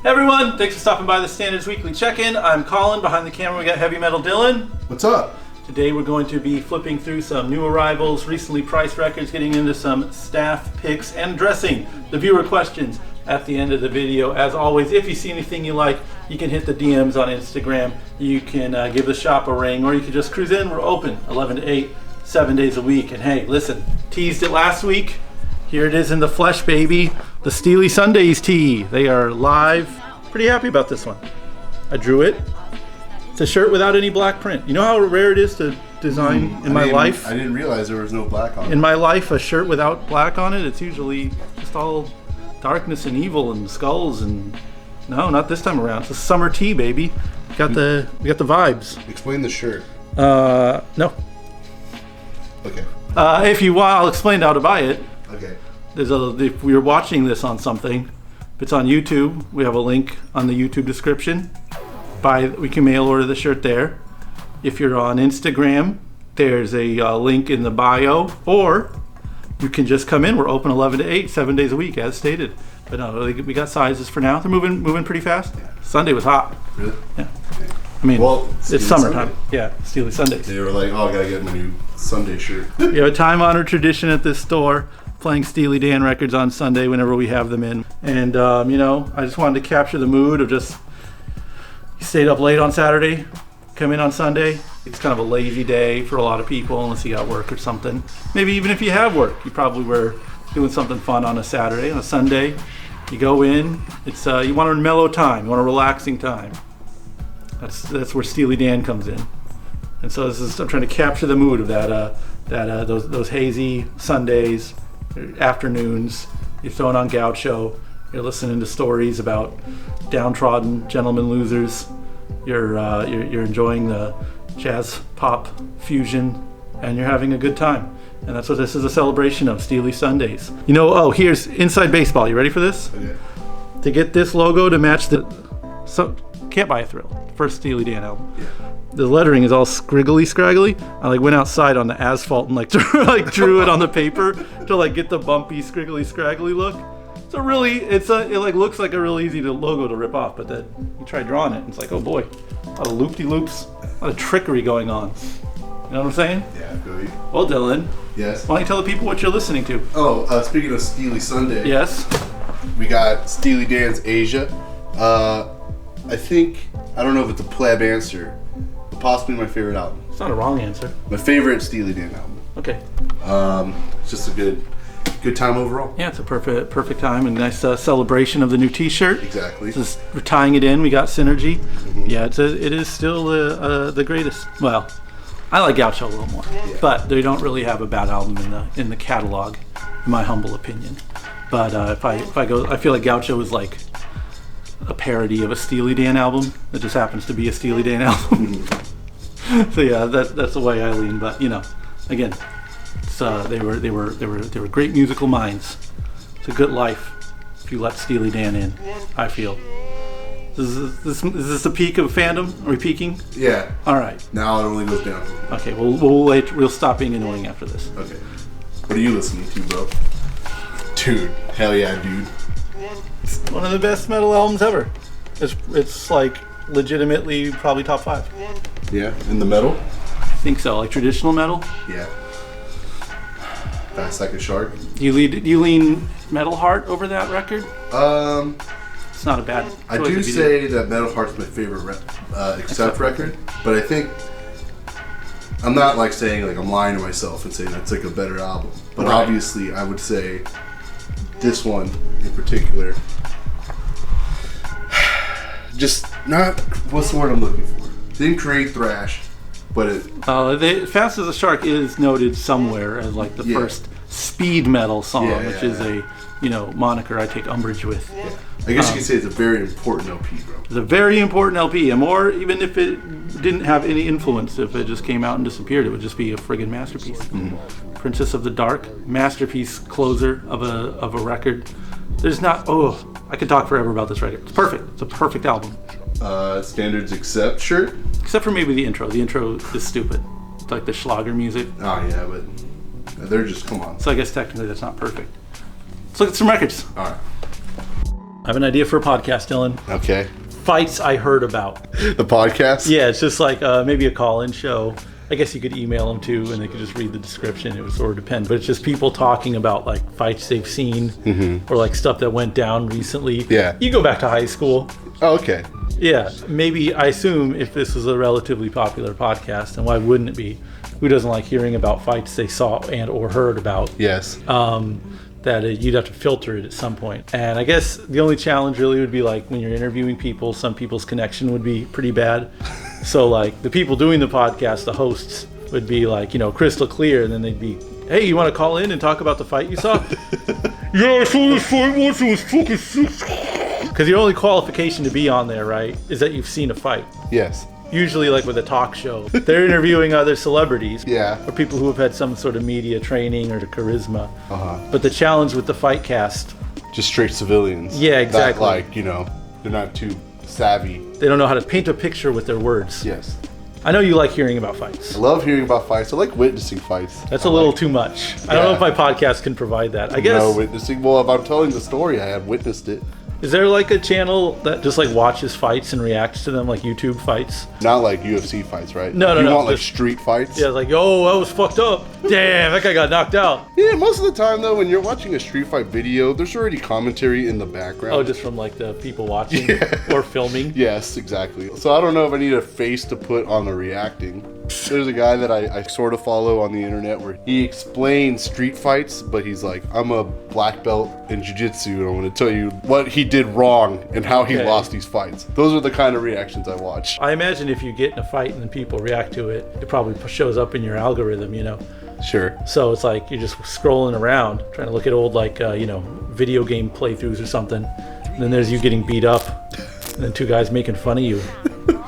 Hey everyone, thanks for stopping by the Standards Weekly Check-In. I'm Colin. Behind the camera we got Heavy Metal Dylan. What's up? Today we're going to be flipping through some new arrivals, recently priced records, getting into some staff picks, and addressing the viewer questions at the end of the video. As always, if you see anything you like, you can hit the DMs on Instagram. You can give the shop a ring, or you can just cruise in. We're open 11 to 8, 7 days a week. And hey, listen, teased it last week. Here it is in the flesh, baby. The Steely Sundays tee. They are live. Pretty happy about this one. I drew it. It's a shirt without any black print. You know how rare it is to design in my life? I didn't realize there was no black on it. In my life, a shirt without black on it, it's usually just all darkness and evil and skulls and... No, not this time around. It's a summer tee, baby. We got the vibes. Explain the shirt. No. Okay. If you want, I'll explain how to buy it. Okay. If we were watching this on something, if it's on YouTube, we have a link on the YouTube description. We can mail order the shirt there. If you're on Instagram, there's a link in the bio, or you can just come in. We're open 11 to 8, 7 days a week, as stated. But no, we got sizes for now. They're moving pretty fast. Yeah. Sunday was hot. Really? Yeah. I mean, it's summertime. Sunday. Yeah, Steely Sundays. They were like, oh, I gotta get my new Sunday shirt. We have a time-honored tradition at this store, playing Steely Dan records on Sunday whenever we have them in. And, I just wanted to capture the mood of just, you stayed up late on Saturday, come in on Sunday. It's kind of a lazy day for a lot of people, unless you got work or something. Maybe even if you have work, you probably were doing something fun on a Saturday. On a Sunday, you go in, it's you want a mellow time, you want a relaxing time. That's where Steely Dan comes in. And so I'm trying to capture the mood of those hazy Sundays, afternoons. You're throwing on Gaucho, you're listening to stories about downtrodden gentlemen losers. You're enjoying the jazz pop fusion, and you're having a good time. And that's what this is, a celebration of, Steely Sundays. Here's Inside Baseball. You ready for this? Okay. To get this logo to match Can't Buy a Thrill, first Steely Dan album. Yeah. The lettering is all scraggly. I went outside on the asphalt and drew it on the paper to get the bumpy, scraggly look. So really, it looks like a real easy logo to rip off, but then you try drawing it and it's like, oh boy, a lot of loop-de-loops, a lot of trickery going on. You know what I'm saying? Yeah, I feel you. Well, Dylan. Yes? Why don't you tell the people what you're listening to? Oh, speaking of Steely Sunday. Yes? We got Steely Dan's Asia. I don't know if it's a pleb answer, but possibly my favorite album. It's not a wrong answer. My favorite Steely Dan album. Okay. It's just a good time overall. Yeah, it's a perfect time, and nice celebration of the new T-shirt. Exactly. We're tying it in. We got synergy. Mm-hmm. Yeah, it is still the greatest. Well, I like Gaucho a little more, but they don't really have a bad album in the catalog, in my humble opinion. But if I go, I feel like Gaucho is like a parody of a Steely Dan album that just happens to be a Steely Dan album. So yeah, that's the way I lean. But again, they were great musical minds. It's a good life if you let Steely Dan in, I feel. Is this the peak of fandom? Are we peaking? Yeah. All right. Now it only goes down. Okay, we'll stop being annoying after this. Okay. What are you listening to, bro? Dude, hell yeah, dude. It's one of the best metal albums ever. It's legitimately probably top 5. Yeah, in the metal? I think so, traditional metal. Yeah. Fast like a shark. Do you lean Metal Heart over that record? It's not a bad choice. I do say that Metal Heart's my favorite Accept record, but I think I'm not saying I'm lying to myself and saying that's a better album. But right. Obviously I would say this one in particular, just not, what's the word I'm looking for? Didn't create thrash, but it... Fast as a Shark is noted somewhere as the first speed metal song, which is a moniker I take umbrage with. Yeah. I guess you could say it's a very important LP, bro. It's a very important LP, and more, even if it didn't have any influence, if it just came out and disappeared, it would just be a friggin' masterpiece. Mm-hmm. Princess of the Dark, masterpiece closer of a record. There's not, I could talk forever about this record. It's perfect. It's a perfect album. Standards Accept shirt? Except for maybe the intro. The intro is stupid. It's like the Schlager music. Oh yeah, but they're just, come on. So I guess technically that's not perfect. Let's look at some records. Alright. have an idea for a podcast, Dylan. Okay. Fights I heard about. The podcast? Yeah, it's just like maybe a call-in show. I guess you could email them too, and they could just read the description. It would sort of depend, but it's just people talking about like fights they've seen, or like stuff that went down recently. Yeah. You go back to high school. Oh, okay. Yeah, maybe I assume if this was a relatively popular podcast, and why wouldn't it be? Who doesn't like hearing about fights they saw and or heard about? Yes. That you'd have to filter it at some point. And I guess the only challenge really would be like when you're interviewing people, some people's connection would be pretty bad. So like the people doing the podcast, the hosts, would be like, crystal clear, and then they'd be, hey, you want to call in and talk about the fight you saw? Yeah, I saw this fight once, it was fucking sick. Because your only qualification to be on there, right, is that you've seen a fight. Yes. Usually like with a talk show. They're interviewing other celebrities. Yeah. Or people who have had some sort of media training or charisma. Uh-huh. But the challenge with the fight cast, Just straight civilians. Yeah, exactly. That, they're not too savvy. they don't know how to paint a picture with their words. Yes. I know you like hearing about fights. I love hearing about fights. I like witnessing fights. That's a little too much. I don't know if my podcast can provide that. I guess. No witnessing. Well, if I'm telling the story, I have witnessed it. Is there like a channel that just like watches fights and reacts to them, like YouTube fights? Not like UFC fights, right? No. You want like street fights? Yeah, like, oh, that was fucked up. Damn, that guy got knocked out. Yeah, most of the time though, when you're watching a street fight video, there's already commentary in the background. Oh, just from like the people watching or filming? Yes, exactly. So I don't know if I need a face to put on the reacting. There's a guy that I sort of follow on the internet where he explains street fights, but he's like, I'm a black belt in jiu-jitsu and I'm going to tell you what he did wrong and how he lost these fights. Those are the kind of reactions I watch. I imagine if you get in a fight and then people react to it, it probably shows up in your algorithm, Sure. So it's like you're just scrolling around trying to look at old video game playthroughs or something, and then there's you getting beat up, and then two guys making fun of you.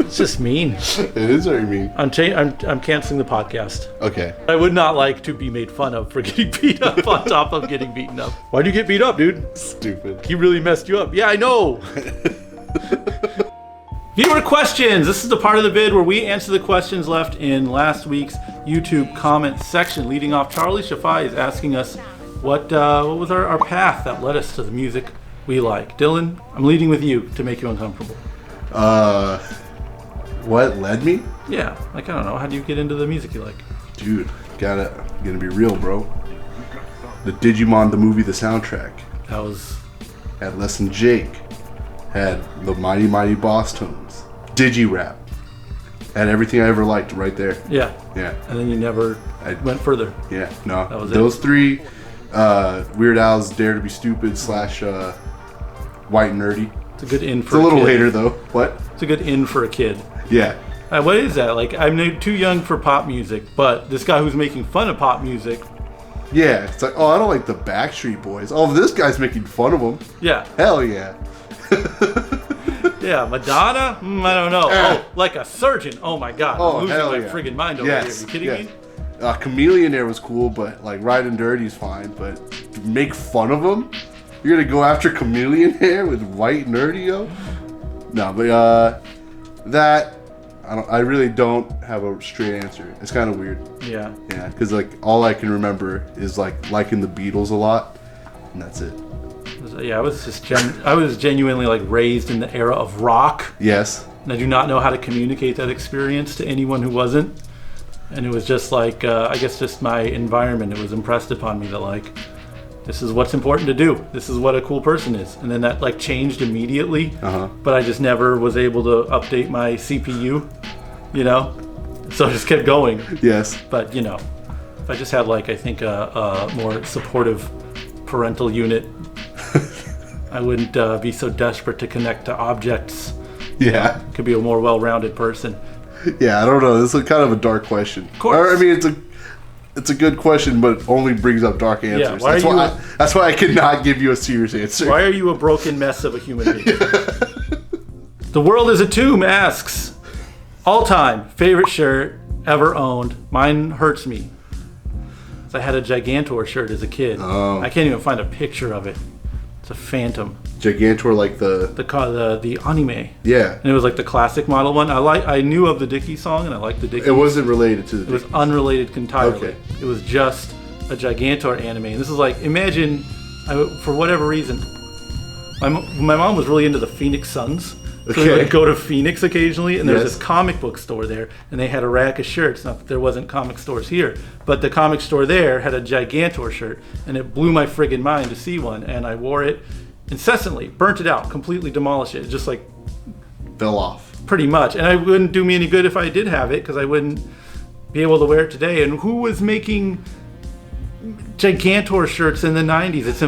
It's just mean. It is very mean. I'm canceling the podcast. Okay. I would not like to be made fun of for getting beat up on top of getting beaten up. Why'd you get beat up, dude? Stupid. He really messed you up. Yeah, I know. Viewer questions. This is the part of the bid where we answer the questions left in last week's YouTube comment section. Leading off, Charlie Shafai is asking us what was our path that led us to the music we like. Dylan, I'm leading with you to make you uncomfortable. What led me? Yeah, like I don't know. How do you get into the music you like? Dude, gonna be real, bro. The Digimon, the movie, the soundtrack. That was... Had Less Than Jake. Had the Mighty Mighty Boss Tones. Digi-Rap. Had everything I ever liked right there. Yeah. Yeah. And then you never went further. Yeah, no. That was Those it. three, Weird Al's Dare to Be Stupid / White Nerdy. It's a good in for It's a little later though. What? It's a good in for a kid. Yeah. What is that? Like, I'm too young for pop music, but this guy who's making fun of pop music. Yeah, it's like, oh, I don't like the Backstreet Boys. Oh, this guy's making fun of them. Yeah. Hell yeah. Yeah, Madonna? I don't know. Oh, like a surgeon. Oh my God. Oh, I'm losing hell my yeah. friggin' mind over here. Are you kidding me? Chameleon Air was cool, but like Riding Dirty's fine. But to make fun of them? You're gonna go after Chameleon Hair with White Nerdy, yo? No, but that I really don't have a straight answer. It's kind of weird. Yeah. Yeah, because like all I can remember is like liking the Beatles a lot, and that's it. Yeah, I was just I was genuinely like raised in the era of rock, Yes. and I do not know how to communicate that experience to anyone who wasn't. And it was just like I guess just my environment. It was impressed upon me that like this is what's important to do. This is what a cool person is. And then that like changed immediately. But I just never was able to update my CPU, So I just kept going. Yes. But if I just had like I think a more supportive parental unit, I wouldn't be so desperate to connect to objects. Yeah. Could be a more well-rounded person. Yeah, I don't know. This is kind of a dark question. Of course. I mean, it's a good question, but only brings up dark answers. Yeah, that's why I cannot give you a serious answer. Why are you a broken mess of a human being? The World is a Tomb asks, all-time favorite shirt ever owned. Mine hurts me. So I had a Gigantor shirt as a kid. Oh. I can't even find a picture of it. It's a Phantom. Gigantor, like The anime. Yeah. And it was like the classic model one. I knew of the Dickie song and I liked the Dickie. It wasn't related to the. It was unrelated entirely. Okay. It was just a Gigantor anime. And this is like, imagine, for whatever reason, my mom was really into the Phoenix Suns. So Okay. we would go to Phoenix occasionally, and there was Yes. this comic book store there, and they had a rack of shirts. Not that there wasn't comic stores here, but the comic store there had a Gigantor shirt, and it blew my friggin' mind to see one, and I wore it incessantly, burnt it out, completely demolished it, just like Fell off. pretty much. And it wouldn't do me any good if I did have it, because I wouldn't be able to wear it today. And who was making Gigantor shirts in the 90s? It's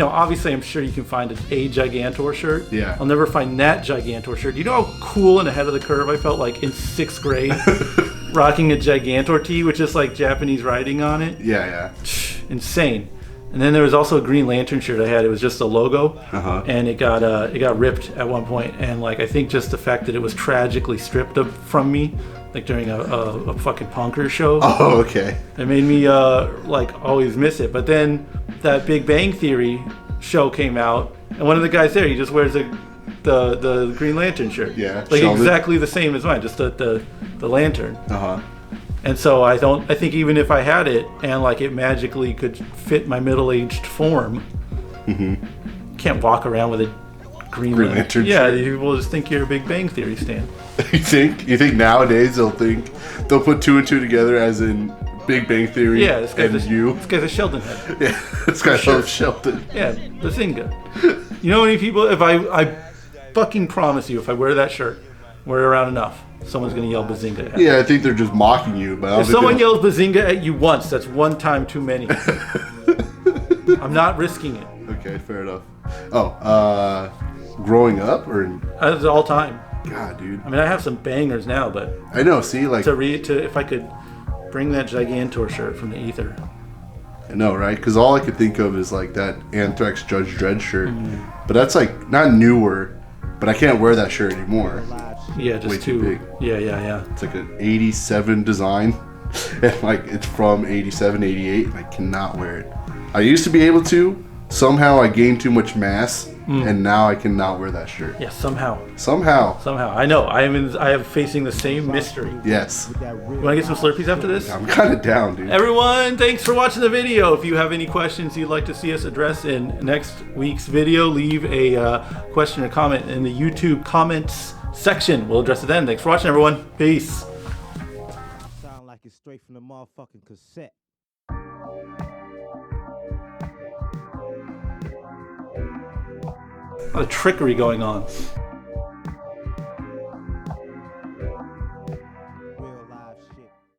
obviously I'm sure you can find a Gigantor shirt. Yeah. I'll never find that Gigantor shirt. You know how cool and ahead of the curve I felt like in 6th grade rocking a Gigantor tee with just like Japanese writing on it? Yeah. Insane. And then there was also a Green Lantern shirt I had. It was just a logo, and it got ripped at one point. And like I think just the fact that it was tragically stripped from me, like during a fucking punker show, Oh, okay. it made me like always miss it. But then that Big Bang Theory show came out, and one of the guys there, he just wears the Green Lantern shirt. Yeah, like Sheldon. exactly the same as mine, just the lantern. Uh-huh. And so I think even if I had it and like it magically could fit my middle-aged form, can't walk around with a Green Lantern Yeah, shirt. people just think you're a Big Bang Theory stan. You think nowadays they'll put 2 and 2 together as in Big Bang Theory Yeah, this and you? This guy's a Sheldon head. Yeah, this guy loves Sheldon. Yeah, Bazinga. You know how many people, if I fucking promise you, if I wear that shirt, wear it around enough, someone's gonna yell Bazinga at me. Yeah, I think they're just mocking you, but I don't If think someone they'll- yells Bazinga at you once, that's one time too many. I'm not risking it. Okay, fair enough. Oh, growing up or That's all time. God, dude. I mean, I have some bangers now, but I know. See, like if I could bring that Gigantor shirt from the ether. I know, right? Because all I could think of is like that Anthrax Judge Dredd shirt, but that's like not newer. But I can't wear that shirt anymore. Yeah, just Way too big. Yeah. It's like an '87 design, and like it's from '87, '88, and I cannot wear it. I used to be able to. Somehow I gained too much mass, and now I cannot wear that shirt. Yeah, somehow. Somehow. I know. I am facing the same mystery. Yes. You want to get some Slurpees after this? I'm kind of down, dude. Everyone, thanks for watching the video. If you have any questions you'd like to see us address in next week's video, leave a question or comment in the YouTube comments section. We'll address it then. Thanks for watching, everyone. Peace. Sound like it's straight from the motherfucking cassette. A lot of trickery going on.